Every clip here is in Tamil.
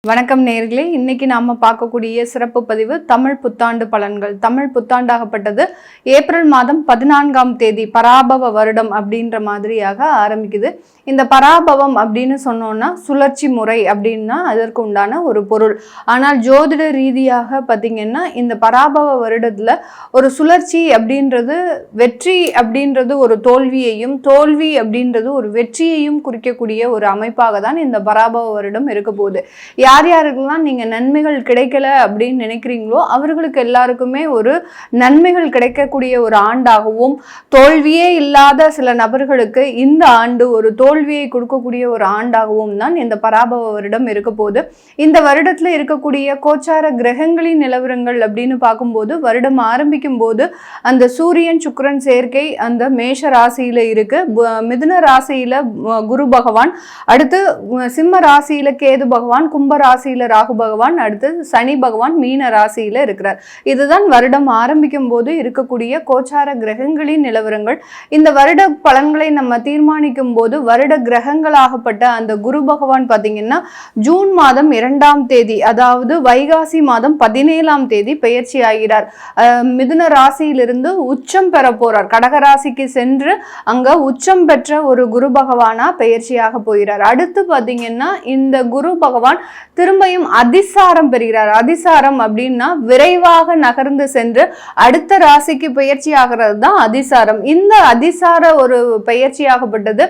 வணக்கம் நேயர்களே, இன்னைக்கு நாம பார்க்கக்கூடிய சிறப்பு பதிவு தமிழ் புத்தாண்டு பலன்கள். தமிழ் புத்தாண்டாகப்பட்டது ஏப்ரல் மாதம் 14ஆம் தேதி பராபவ வருடம் அப்படின்ற மாதிரியாக ஆரம்பிக்குது. இந்த பராபவம் அப்படின்னு சொன்னோம்னா சுழற்சி முறை அப்படின்னா அதற்கு உண்டான ஒரு பொருள். ஆனால் ஜோதிட ரீதியாக பார்த்தீங்கன்னா இந்த பராபவ வருடத்துல ஒரு சுழற்சி அப்படின்றது வெற்றி அப்படின்றது ஒரு தோல்வியையும், தோல்வி அப்படின்றது ஒரு வெற்றியையும் குறிக்கக்கூடிய ஒரு அமைப்பாக தான் இந்த பராபவ வருடம் இருக்க போகுது. யார் யாருக்கெல்லாம் நீங்க நன்மைகள் கிடைக்கல அப்படின்னு நினைக்கிறீங்களோ அவர்களுக்கு எல்லாருக்குமே ஒரு நன்மைகள் கிடைக்கக்கூடிய ஒரு ஆண்டாகவும், தோல்வியே இல்லாத சில நபர்களுக்கு இந்த ஆண்டு ஒரு தோல்வியை கொடுக்கக்கூடிய ஒரு ஆண்டாகவும் தான் இந்த பராபவ வருடம் இருக்க போகுது. இந்த வருடத்துல இருக்கக்கூடிய கோச்சார கிரகங்களின் நிலவரங்கள் அப்படின்னு பார்க்கும்போது வருடம் ஆரம்பிக்கும் போது அந்த சூரியன் சுக்கிரன் சேர்க்கை அந்த மேஷ ராசியில இருக்கு, மிதுன ராசியில குரு பகவான், அடுத்து சிம்ம ராசியில கேது பகவான், கும்ப ராசியில ராகு பகவான், அடுத்து சனி பகவான் மீன ராசியில இருக்கிறார். இதுதான் வருடம் ஆரம்பிக்கும் போது இருக்கக்கூடிய கோச்சார கிரகங்களின் நிலவரங்கள். இந்த வருட பலன்களை நம்ம தீர்மானிக்கும் போது வருட கிரகங்களாகப்பட்ட அந்த குரு பகவான் பார்த்தீங்கன்னா ஜூன் மாதம் 2ஆம் தேதி, அதாவது வைகாசி மாதம் 17ஆம் தேதி பெயர்ச்சி ஆகிறார். மிதுன ராசியிலிருந்து உச்சம் பெற போறார். கடக ராசிக்கு சென்று அங்க உச்சம் பெற்ற ஒரு குரு பகவானா பெயர்ச்சியாக போகிறார். அடுத்து பார்த்தீங்கன்னா இந்த குரு பகவான் திரும்பியும் அதிசாரம் பெறுகிறார். அதிசாரம் அப்படின்னா விரைவாக நகர்ந்து சென்று அடுத்த ராசிக்கு பயிற்சி ஆகிறது தான் அதிசாரம். இந்த அதிசார ஒரு பயிற்சியாகப்பட்டது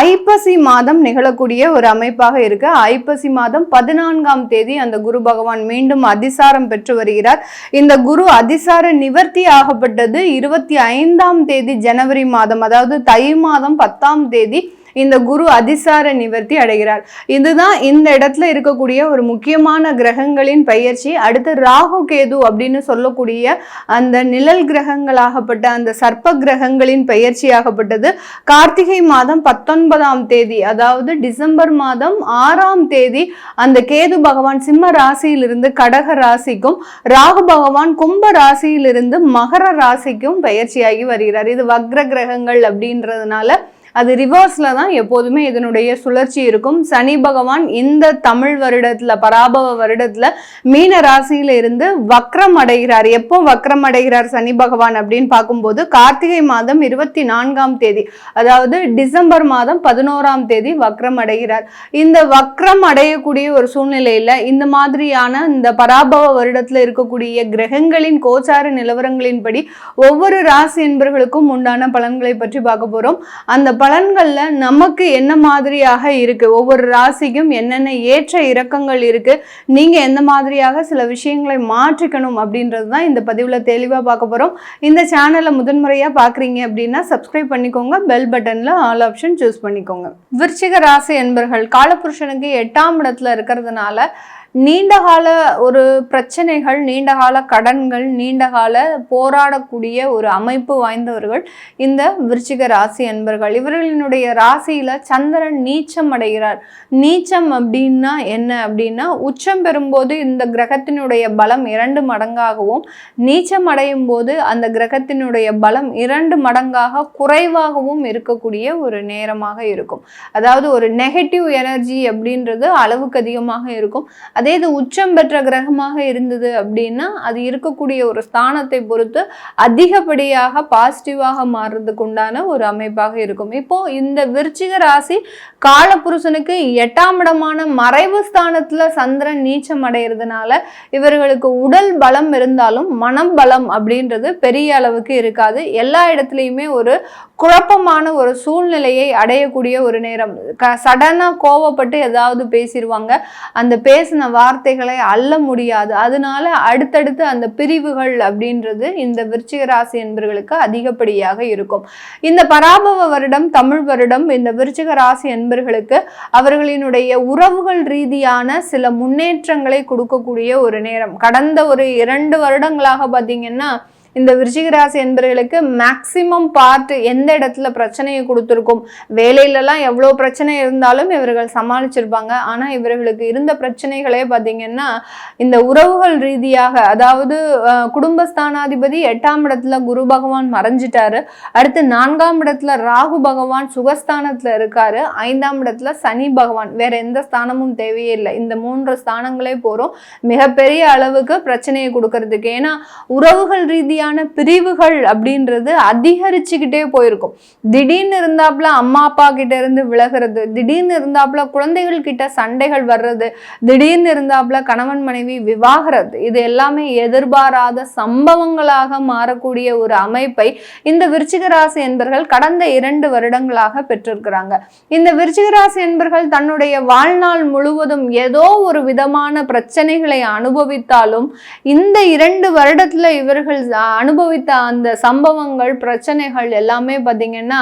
ஐப்பசி மாதம் நிகழக்கூடிய ஒரு அமைப்பாக இருக்கு. ஐப்பசி மாதம் 14ஆம் தேதி அந்த குரு பகவான் மீண்டும் அதிசாரம் பெற்று வருகிறார். இந்த குரு அதிசார நிவர்த்தி ஆகப்பட்டது 25ஆம் தேதி ஜனவரி மாதம், அதாவது தை மாதம் 10ஆம் தேதி இந்த குரு அதிசார நிவர்த்தி அடைகிறார். இதுதான் இந்த இடத்துல இருக்கக்கூடிய ஒரு முக்கியமான கிரகங்களின் பெயர்ச்சி. அடுத்து ராகு கேது அப்படின்னு சொல்லக்கூடிய அந்த நிழல் கிரகங்களாகப்பட்ட அந்த சர்ப்ப கிரகங்களின் பெயர்ச்சியாகப்பட்டது கார்த்திகை மாதம் 19ஆம் தேதி, அதாவது டிசம்பர் மாதம் 6ஆம் தேதி அந்த கேது பகவான் சிம்ம ராசியிலிருந்து கடக ராசிக்கும், ராகு பகவான் கும்ப ராசியிலிருந்து மகர ராசிக்கும் பெயர்ச்சியாகி வருகிறார். இது வக்ர கிரகங்கள் அப்படின்றதுனால அது ரிவர்ஸ்ல தான் எப்போதுமே இதனுடைய சுழற்சி இருக்கும். சனி பகவான் இந்த தமிழ் வருடத்துல பராபவ வருடத்துல மீன ராசியில இருந்து வக்ரம் அடைகிறார். எப்போ வக்ரம் அடைகிறார் சனி பகவான் அப்படின்னு பார்க்கும்போது கார்த்திகை மாதம் 24ஆம் தேதி, அதாவது டிசம்பர் மாதம் 11ஆம் தேதி வக்ரம் அடைகிறார். இந்த வக்ரம் அடையக்கூடிய ஒரு சூழ்நிலையில இந்த மாதிரியான இந்த பராபவ வருடத்துல இருக்கக்கூடிய கிரகங்களின் கோச்சார நிலவரங்களின்படி ஒவ்வொரு ராசி என்பர்களுக்கும் உண்டான பலன்களை பற்றி பார்க்க போறோம். அந்த பலன்கள்ல நமக்கு என்ன மாதிரியாக இருக்கு, ஒவ்வொரு ராசிக்கும் என்னென்ன ஏற்ற இறக்கங்கள் இருக்கு, நீங்க எந்த மாதிரியாக சில விஷயங்களை மாற்றிக்கணும் அப்படின்றது தான் இந்த பதிவுல தெளிவா பார்க்க போறோம். இந்த சேனலை முதன்முறையா பாக்குறீங்க அப்படின்னா சப்ஸ்கிரைப் பண்ணிக்கோங்க, பெல் பட்டன்ல ஆல் ஆப்ஷன் சூஸ் பண்ணிக்கோங்க. விருச்சிக ராசி என்பர்கள் காலபுருஷனுக்கு 8ஆம் இடத்துல இருக்கிறதுனால நீண்டகால ஒரு பிரச்சனைகள், நீண்டகால கடன்கள், நீண்டகால போராடக்கூடிய ஒரு அமைப்பு வாய்ந்தவர்கள் இந்த விருச்சிக ராசி என்பர்கள். இவர்களினுடைய ராசியில சந்திரன் நீச்சம் அடைகிறார். நீச்சம் அப்படின்னா என்ன அப்படின்னா உச்சம் பெறும்போது இந்த கிரகத்தினுடைய பலம் 2 மடங்காகவும், நீச்சம் அடையும் போது அந்த கிரகத்தினுடைய பலம் 2 மடங்காக குறைவாகவும் இருக்கக்கூடிய ஒரு நேரமாக இருக்கும். அதாவது ஒரு நெகட்டிவ் எனர்ஜி அப்படின்றது அளவுக்கு அதிகமாக இருக்கும். அதே இது உச்சம் பெற்ற கிரகமாக இருந்தது அப்படின்னா அது இருக்கக்கூடிய ஒரு ஸ்தானத்தை பொறுத்து அதிகப்படியாக பாசிட்டிவாக மாறுறதுக்கு உண்டான ஒரு அமைப்பாக இருக்கும். இப்போ இந்த விருச்சிக ராசி காலபுருஷனுக்கு 8ஆம் இடமான மறைவு ஸ்தானத்துல சந்திரன் நீச்சம் அடைகிறதுனால இவர்களுக்கு உடல் பலம் இருந்தாலும் மனம் பலம் அப்படின்றது பெரிய அளவுக்கு இருக்காது. எல்லா இடத்துலையுமே ஒரு குழப்பமான ஒரு சூழ்நிலையை அடையக்கூடிய ஒரு நேரம். சடனா கோவப்பட்டு ஏதாவது பேசிடுவாங்க, அந்த பேசின வார்த்தைகளை அள்ள முடியாது. அதனால அடுத்தடுத்து அந்த பிரிவுகள் அப்படின்றது இந்த விருச்சிக ராசி என்பவர்களுக்கு அதிகப்படியாக இருக்கும். இந்த பராபவ வருடம் தமிழ் வருடம் இந்த விருச்சிக ராசி என்பவர்களுக்கு அவர்களினுடைய உறவுகள் ரீதியான சில முன்னேற்றங்களை கொடுக்கக்கூடிய ஒரு நேரம். கடந்த ஒரு 2 வருடங்களாக பார்த்தீங்கன்னா இந்த விருச்சிக ராசி என்பவர்களுக்கு மேக்சிமம் பார்ட் எந்த இடத்துல பிரச்சனையை கொடுத்துருக்கும். வேலையிலலாம் எவ்வளோ பிரச்சனை இருந்தாலும் இவர்கள் சமாளிச்சிருப்பாங்க. ஆனால் இவர்களுக்கு இருந்த பிரச்சனைகளே பார்த்தீங்கன்னா இந்த உறவுகள் ரீதியாக, அதாவது குடும்பஸ்தானாதிபதி 8ஆம் இடத்துல குரு பகவான் மறைஞ்சிட்டாரு. அடுத்து 4ஆம் இடத்துல ராகு பகவான் சுகஸ்தானத்துல இருக்காரு. 5ஆம் இடத்துல சனி பகவான். வேற எந்த ஸ்தானமும் தேவையே இல்லை. இந்த 3 ஸ்தானங்களே போறோம் மிகப்பெரிய அளவுக்கு பிரச்சனையை கொடுக்கறதுக்கு. ஏன்னா உறவுகள் ரீதியான பிரிவுகள் அப்படின்றது அதிகரிச்சுக்கிட்டே போயிருக்கும். திடீர்னு இருந்தாப்புல அம்மா அப்பா கிட்ட இருந்து விலகிறது, திடீர்னு இருந்தாப்புல குழந்தைகள் கிட்ட சண்டைகள் வர்றது, திடீர்னு இருந்தாப்புல கணவன் மனைவி விவாகரத்து, இது எல்லாமே எதிர்பாராத சம்பவங்களாக மாறக்கூடிய ஒரு அமைப்பை இந்த விருச்சிக ராசி என்பர்கள் கடந்த 2 வருடங்களாக பெற்றிருக்கிறாங்க. இந்த விருச்சிக ராசி என்பர்கள் தன்னுடைய வாழ்நாள் முழுவதும் ஏதோ ஒரு விதமான பிரச்சனைகளை அனுபவித்தாலும் இந்த 2 வருடத்துல இவர்கள் அனுபவித்த அந்த சம்பவங்கள் பிரச்சனைகள் எல்லாமே பார்த்தீங்கன்னா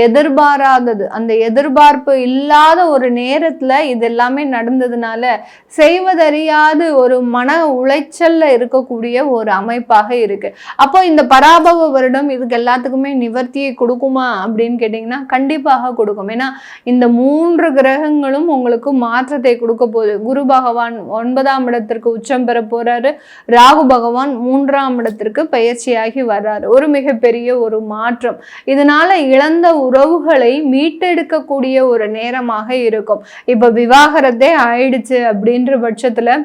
எதிர்பாராதது. அந்த எதிர்பார்ப்பு இல்லாத ஒரு நேரத்துல இது எல்லாமே நடந்ததுனால செய்வதறியாது ஒரு மன உளைச்சல்ல இருக்கக்கூடிய ஒரு அமைப்பாக இருக்கு. அப்போ இந்த பராபவ வருடம் இதுக்கு எல்லாத்துக்குமே நிவர்த்தியை கொடுக்குமா அப்படின்னு கேட்டீங்கன்னா கண்டிப்பாக கொடுக்கும். ஏன்னா இந்த 3 கிரகங்களும் உங்களுக்கு மாற்றத்தை கொடுக்க போகுது. குரு பகவான் 9ஆம் இடத்திற்கு உச்சம் பெற போறாரு. ராகு பகவான் 3ஆம் இடத்திற்கு பயிற்சியாகி வர்றாரு. ஒரு மிகப்பெரிய ஒரு மாற்றம். இதனால இழந்த உறவுகளை மீட்டெடுக்கக்கூடிய ஒரு நேரமாக இருக்கும். இப்ப விவாகரத்தே ஆயிடுச்சு அப்படின்ற பட்சத்துல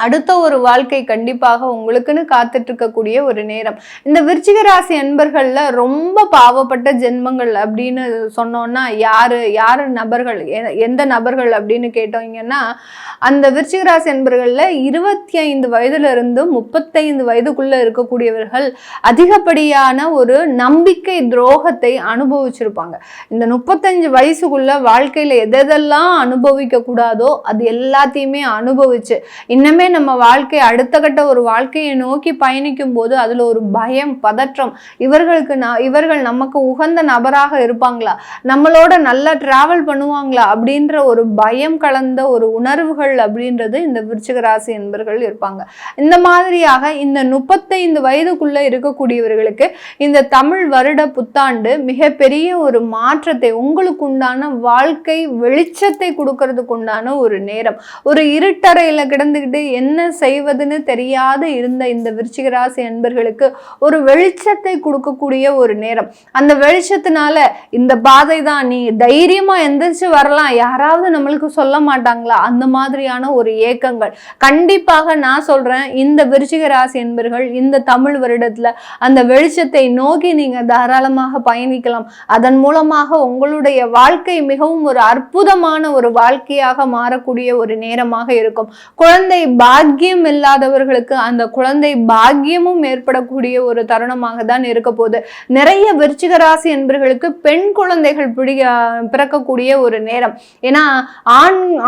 அடுத்த ஒரு வாழ்க்கை கண்டிப்பாக உங்களுக்குன்னு காத்துட்டு இருக்கக்கூடிய ஒரு நேரம். இந்த விருச்சிக ராசி அன்பர்கள்ல ரொம்ப பாவப்பட்ட ஜென்மங்கள் அப்படின்னு சொன்னோம்னா யாரு நபர்கள், எந்த நபர்கள் அப்படின்னு கேட்டோங்கன்னா அந்த விருச்சிக ராசி அன்பர்கள்ல 25 வயதுல இருந்து 35 வயதுக்குள்ள இருக்கக்கூடியவர்கள் அதிகப்படியான ஒரு நம்பிக்கை துரோகத்தை அனுபவிச்சிருப்பாங்க. இந்த 35 வயசுக்குள்ள வாழ்க்கையில எதெல்லாம் அனுபவிக்க கூடாதோ அது எல்லாத்தையுமே அனுபவிச்சு இன்னமே நம்ம வாழ்க்கை அடுத்த கட்ட ஒரு வாழ்க்கையை நோக்கி பயணிக்கும் போது அதுல ஒரு பயம், பதற்றம், இவர்கள் நமக்கு உகந்த நபராக இருப்பாங்களா, நம்மளோட நல்லா டிராவல் பண்ணுவாங்களா அப்படின்ற ஒரு பயம் கலந்த ஒரு உணர்வுகள் அப்படின்றது இந்த விருச்சிக ராசி என்பர்கள் இருப்பாங்க. இந்த மாதிரியாக இந்த 35 வயதுக்குள்ள இருக்கக்கூடியவர்களுக்கு இந்த தமிழ் வருட புத்தாண்டு மிகப்பெரிய ஒரு மாற்றத்தை, உங்களுக்கு உண்டான வாழ்க்கை வெளிச்சத்தை கொடுக்கறதுக்கு உண்டான ஒரு நேரம். ஒரு இருட்டறையில கிடந்துகிட்டு என்ன செய்வதுன்னு தெரியாது இருந்த இந்த விருச்சிக ராசி அன்பர்களுக்கு ஒரு வெளிச்சத்தை கொடுக்கக்கூடிய ஒரு நேரம். அந்த வெளிச்சத்தினால இந்த பாதை தான், நீ தைரியமா எந்திரிச்சு வரலாம், யாராவது நம்மளுக்கு சொல்ல மாட்டாங்களா, அந்த மாதிரியான ஒரு ஏக்கங்கள் கண்டிப்பாக நான் சொல்றேன். இந்த விருச்சிக ராசி அன்பர்கள் இந்த தமிழ் வருடத்துல அந்த வெளிச்சத்தை நோக்கி நீங்க தாராளமாக பயணிக்கலாம். அதன் மூலமாக உங்களுடைய வாழ்க்கை மிகவும் ஒரு அற்புதமான ஒரு வாழ்க்கையாக மாறக்கூடிய ஒரு நேரமாக இருக்கும். குழந்தை பாக்கியம் இல்லாதவர்களுக்கு அந்த குழந்தை பாக்கியமும் ஏற்படக்கூடிய ஒரு தருணமாக தான் இருக்க போகுது. நிறைய விருச்சிக ராசி என்பவர்களுக்கு பெண் குழந்தைகள் பிறக்கக்கூடிய ஒரு நேரம். ஏன்னா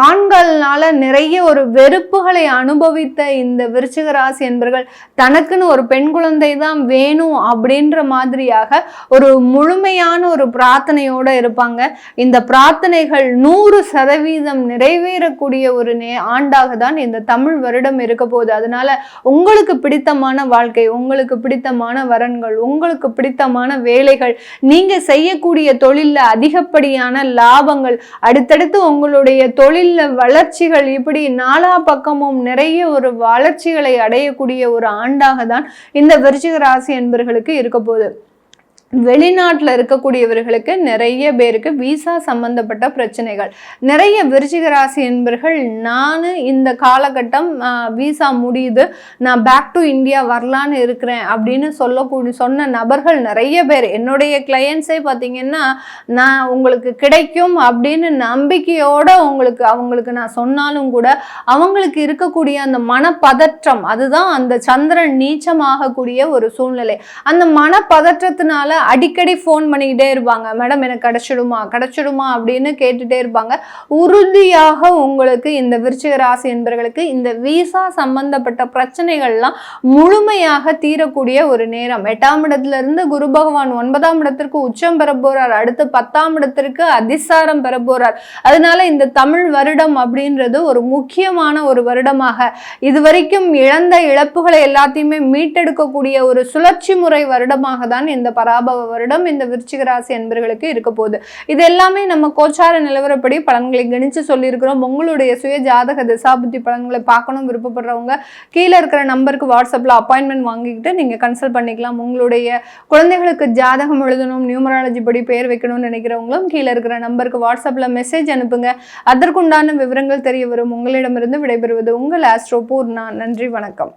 ஆண்கள்னால நிறைய ஒரு வெறுப்புகளை அனுபவித்த இந்த விருச்சிக ராசி என்பவர்கள் தனக்குன்னு ஒரு பெண் குழந்தை தான் வேணும் அப்படின்ற மாதிரியாக ஒரு முழுமையான ஒரு பிரார்த்தனையோட இருப்பாங்க. இந்த பிரார்த்தனைகள் 100% நிறைவேறக்கூடிய ஒரு ஆண்டாக தான் இந்த தமிழ் வருடம் இருக்க போகுது. அதனால உங்களுக்கு பிடித்தமான வாழ்க்கை, உங்களுக்கு பிடித்தமான வரன்கள், உங்களுக்கு பிடித்தமான வேலைகள், நீங்க செய்யக்கூடிய தொழில்ல அதிகப்படியான லாபங்கள், அடுத்தடுத்து உங்களுடைய தொழில்ல வளர்ச்சிகள், இப்படி நாலா பக்கமும் நிறைய ஒரு வளர்ச்சிகளை அடையக்கூடிய ஒரு ஆண்டாக தான் இந்த விருச்சிக ராசி என்பவர்களுக்கு இருக்க போகுது. வெளிநாட்டில் இருக்கக்கூடியவர்களுக்கு நிறைய பேருக்கு விசா சம்பந்தப்பட்ட பிரச்சனைகள். நிறைய விருச்சிக ராசி என்பவர்கள் நான் இந்த காலகட்டம் விசா முடியுது, நான் பேக் டு இந்தியா வரலான்னு இருக்கிறேன் அப்படின்னு சொன்ன நபர்கள் நிறைய பேர். என்னுடைய கிளையன்ஸே பார்த்தீங்கன்னா நான் உங்களுக்கு கிடைக்கும் அப்படின்னு நம்பிக்கையோட அவங்களுக்கு நான் சொன்னாலும் கூட அவங்களுக்கு இருக்கக்கூடிய அந்த மனப்பதற்றம், அதுதான் அந்த சந்திரன் நீச்சமாகக்கூடிய ஒரு சூழ்நிலை. அந்த மனப்பதற்றத்தினால அடிக்கடி ஃபோன் பண்ணிக்கிட்டே இருப்பாங்க. மேடம் எனக்கு கிடைச்சிடுமா அப்படின்னு கேட்டுட்டே இருப்பாங்க. உறுதியாக உங்களுக்கு இந்த விருச்சிக ராசி என்பவர்களுக்கு இந்த விசா சம்பந்தப்பட்ட பிரச்சனைகள்லாம் முழுமையாக தீரக்கூடிய ஒரு நேரம். 8ஆம் இடத்துல இருந்து குரு பகவான் 9ஆம் இடத்திற்கு உச்சம் பெற போறார். அடுத்து 10ஆம் இடத்திற்கு அதிசாரம் பெற போறார். அதனால இந்த தமிழ் வருடம் அப்படின்றது ஒரு முக்கியமான ஒரு வருடமாக, இதுவரைக்கும் இழந்த இழப்புகளை எல்லாத்தையுமே மீட்டெடுக்கக்கூடிய ஒரு சுழற்சி முறை வருடமாக தான் இந்த பராபவ வருடம் இந்த விருச்சிக ராசி என்பவர்களுக்கு இருக்க போகுது. இது எல்லாமே நம்ம கோச்சார நிலவரப்படி பலன்களை கணிச்சு சொல்லியிருக்கிறோம். உங்களுடைய சுய ஜாதக திசாபுத்தி பலன்களை பார்க்கணும் விருப்பப்படுறவங்க கீழே இருக்கிற நம்பருக்கு வாட்ஸ்அப்ல அப்பாயின்மெண்ட் வாங்கிக்கிட்டு நீங்க கன்சல்ட் பண்ணிக்கலாம். உங்களுடைய குழந்தைகளுக்கு ஜாதகம் எழுதணும், நியூமராலஜி படி பேர் வைக்கணும்னு நினைக்கிறவங்களும் கீழே இருக்கிற நம்பருக்கு வாட்ஸ்அப்ல மெசேஜ் அனுப்புங்க. அதற்குண்டான விவரங்கள் தெரிய வரும். உங்களிடமிருந்து விடைபெறுவது உங்கள் ஆஸ்ட்ரோ பூர்ணா. நன்றி, வணக்கம்.